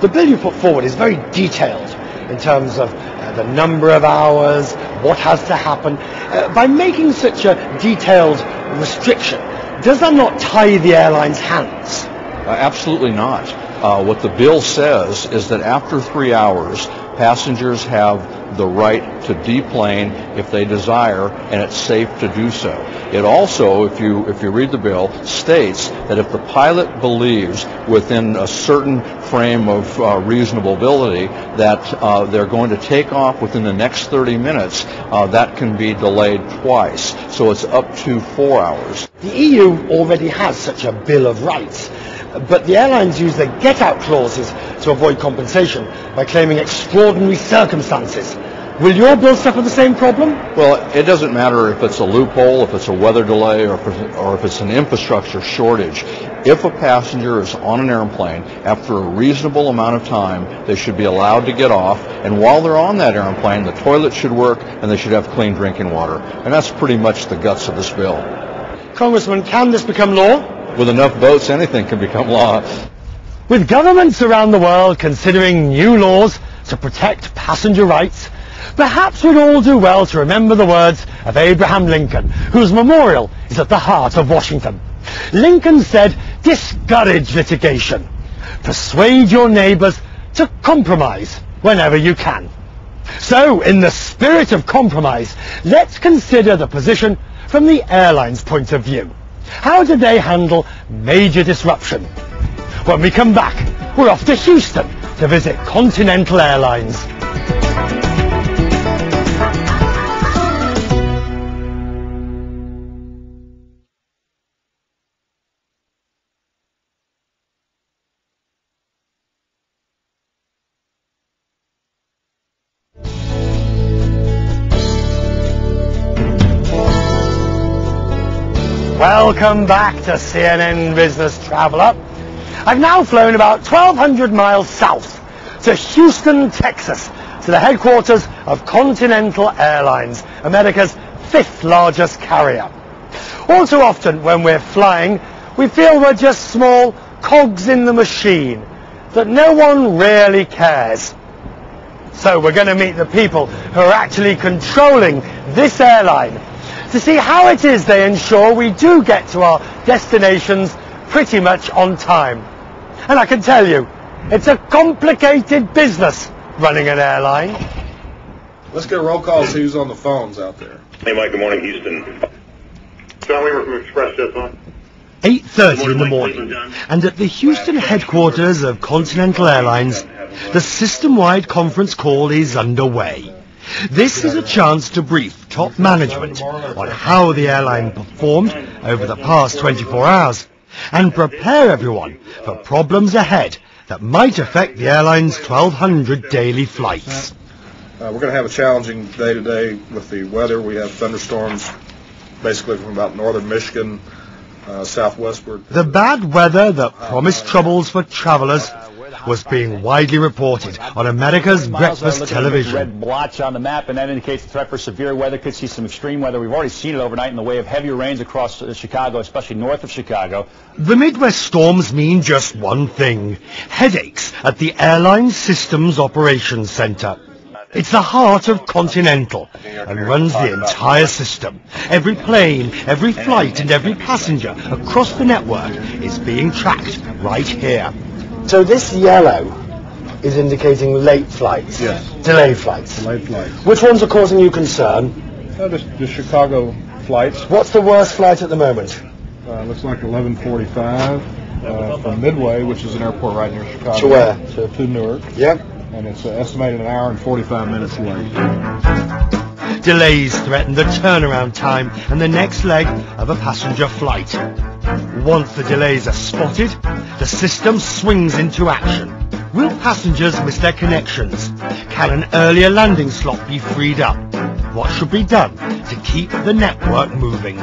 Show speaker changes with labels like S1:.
S1: The bill you put forward is very detailed in terms of the number of hours, what has to happen. By making such a detailed restriction, does that not tie the airline's hands?
S2: Absolutely not. What the bill says is that after 3 hours, passengers have the right to deplane if they desire, and it's safe to do so. It also, if you read the bill, states that if the pilot believes within a certain frame of reasonability that they're going to take off within the next 30 minutes, that can be delayed twice. So it's up to 4 hours.
S1: The EU already has such a Bill of Rights, but the airlines use their get-out clauses to avoid compensation by claiming extraordinary circumstances. Will your bill suffer the same problem?
S2: Well, it doesn't matter if it's a loophole, if it's a weather delay, or if it's an infrastructure shortage. If a passenger is on an airplane, after a reasonable amount of time, they should be allowed to get off. And while they're on that airplane, the toilet should work and they should have clean drinking water. And that's pretty much the guts of this bill.
S1: Congressman, can this become law?
S2: With enough votes, anything can become law.
S1: With governments around the world considering new laws to protect passenger rights, perhaps we'd all do well to remember the words of Abraham Lincoln, whose memorial is at the heart of Washington. Lincoln said, "Discourage litigation. Persuade your neighbors to compromise whenever you can." So, in the spirit of compromise, let's consider the position from the airline's point of view. How did they handle major disruption? When we come back, we're off to Houston to visit Continental Airlines. Welcome back to CNN Business Traveler. I've now flown about 1,200 miles south to Houston, Texas, to the headquarters of Continental Airlines, America's 5th largest carrier. All too often when we're flying, we feel we're just small cogs in the machine, that no one really cares. So we're going to meet the people who are actually controlling this airline to see how it is they ensure we do get to our destinations pretty much on time. And I can tell you, it's a complicated business running an airline.
S3: Let's get a roll call, see who's on the phones out there.
S4: Hey Mike, good morning, Houston. John Weaver from Express Jets on.
S1: 8:30 in the morning, and at the Houston headquarters of Continental Airlines, the system-wide conference call is underway. This is a chance to brief top management on how the airline performed over the past 24 hours and prepare everyone for problems ahead that might affect the airline's 1,200 daily flights.
S3: We're going to have a challenging day today with the weather. We have thunderstorms basically from about northern Michigan southwestward.
S1: The bad weather that promised troubles for travelers was being widely reported on America's breakfast television.
S5: Red blotch on the map, and that indicates the threat for severe weather. Could see some extreme weather. We've already seen it overnight in the way of heavier rains across Chicago, especially north of Chicago.
S1: The Midwest storms mean just one thing: headaches at the airline systems operations center. It's the heart of Continental and runs the entire system. Every plane, every flight and every passenger across the network is being tracked right here. So this yellow is indicating late flights?
S3: Yes.
S1: Delayed flights?
S3: Delayed flights.
S1: Which ones are causing you concern?
S3: The Chicago flights.
S1: What's the worst flight at the moment?
S3: Looks like 11:45 from Midway, which is an airport right near Chicago.
S1: To where?
S3: To Newark.
S1: Yep.
S3: And it's estimated an hour and 45 minutes late.
S1: Delays threaten the turnaround time and the next leg of a passenger flight. Once the delays are spotted, the system swings into action. Will passengers miss their connections? Can an earlier landing slot be freed up? What should be done to keep the network moving?